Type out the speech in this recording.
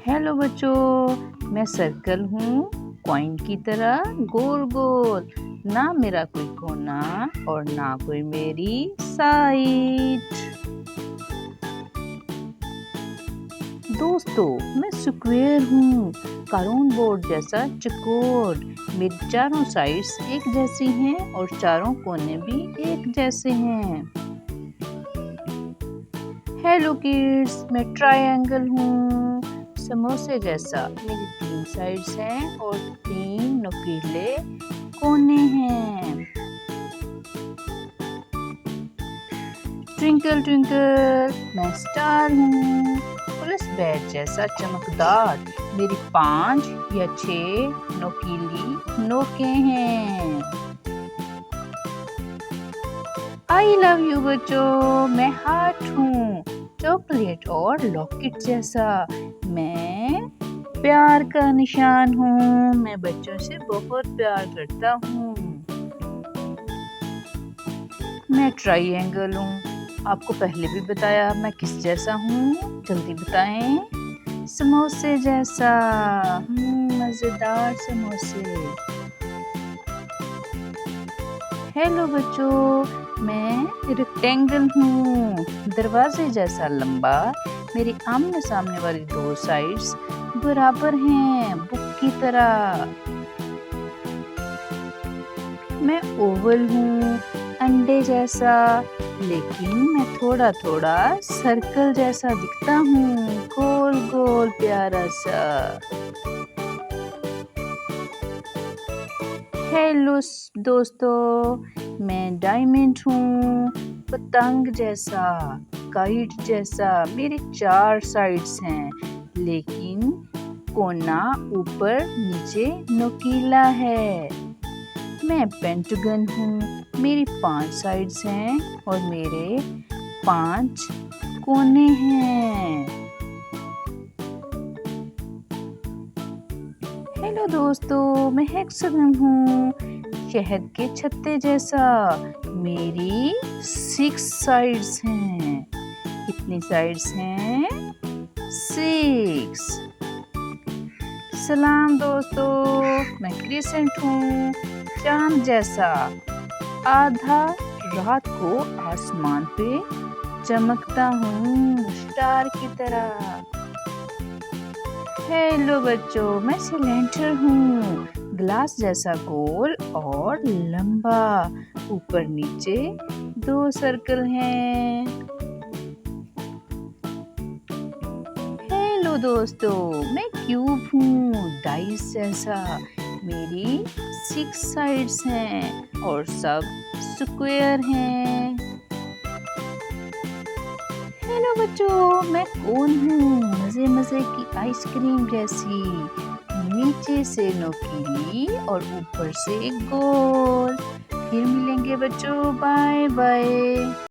Hello बच्चों, मैं circle हूँ कॉइन की तरह गोल गोल। ना मेरा कोई कोना और ना कोई मेरी साइड। दोस्तों, मैं स्क्वायर हूँ कैरम बोर्ड जैसा चकोर। मेरी चारों साइड्स एक जैसी हैं और चारों कोने भी एक जैसे हैं। हेलो किड्स, मैं ट्रायंगल हूँ समोसे जैसा। मेरी 3 साइड्स हैं और 3 नुकीले कोने हैं। ट्विंकल ट्विंकल, मैं स्टार हूँ पुलिस बैट जैसा चमकदार। मेरी 5 या 6 नुकीली नोकें हैं। आई लव यू बच्चों, मैं हार्ट हूँ चॉकलेट और लॉकेट जैसा। मैं प्यार का निशान हूँ। मैं बच्चों से बहुत प्यार करता हूँ। मैं ट्रायंगल हूँ। आपको पहले भी बताया मैं किस जैसा हूँ, जल्दी बताएं। समोसे जैसा। मजेदार समोसे। हेलो बच्चों, मैं रेक्टेंगल हूँ दरवाजे जैसा लंबा। मेरी आमने सामने वाली 2 साइड्स बराबर हैं बुक की तरह। मैं ओवल हूँ अंडे जैसा, लेकिन मैं थोड़ा थोड़ा सर्कल जैसा दिखता हूँ, गोल गोल प्यारा सा। हेलो दोस्तों, मैं डायमंड हूँ पतंग जैसा, काइट जैसा। मेरी 4 साइड्स हैं, लेकिन कोना ऊपर नीचे नुकीला है। मैं पेंटागन हूँ। मेरी 5 साइड्स हैं और मेरे 5 कोने हैं। हेलो दोस्तों, मैं हेक्सागन हूँ शहद के छत्ते जैसा। मेरी 6 साइड्स हैं। कितनी साइड्स हैं? 6। सलाम दोस्तों, मैं क्रिसेंट हूँ चांद जैसा। आधा रात को आसमान पे चमकता हूँ स्टार की तरह। हेलो बच्चों, मैं सिलेंडर हूँ ग्लास जैसा गोल और लंबा। ऊपर नीचे 2 सर्कल हैं। हेलो दोस्तों, मैं क्यूब हूँ डाइस जैसा। मेरी 6 साइड्स हैं और सब स्क्वायर हैं। हेलो बच्चों, मैं कोन हूँ मजे मजे की आइसक्रीम जैसी। नीचे से नुकीली और ऊपर से गोल। फिर मिलेंगे बच्चों, बाय बाय।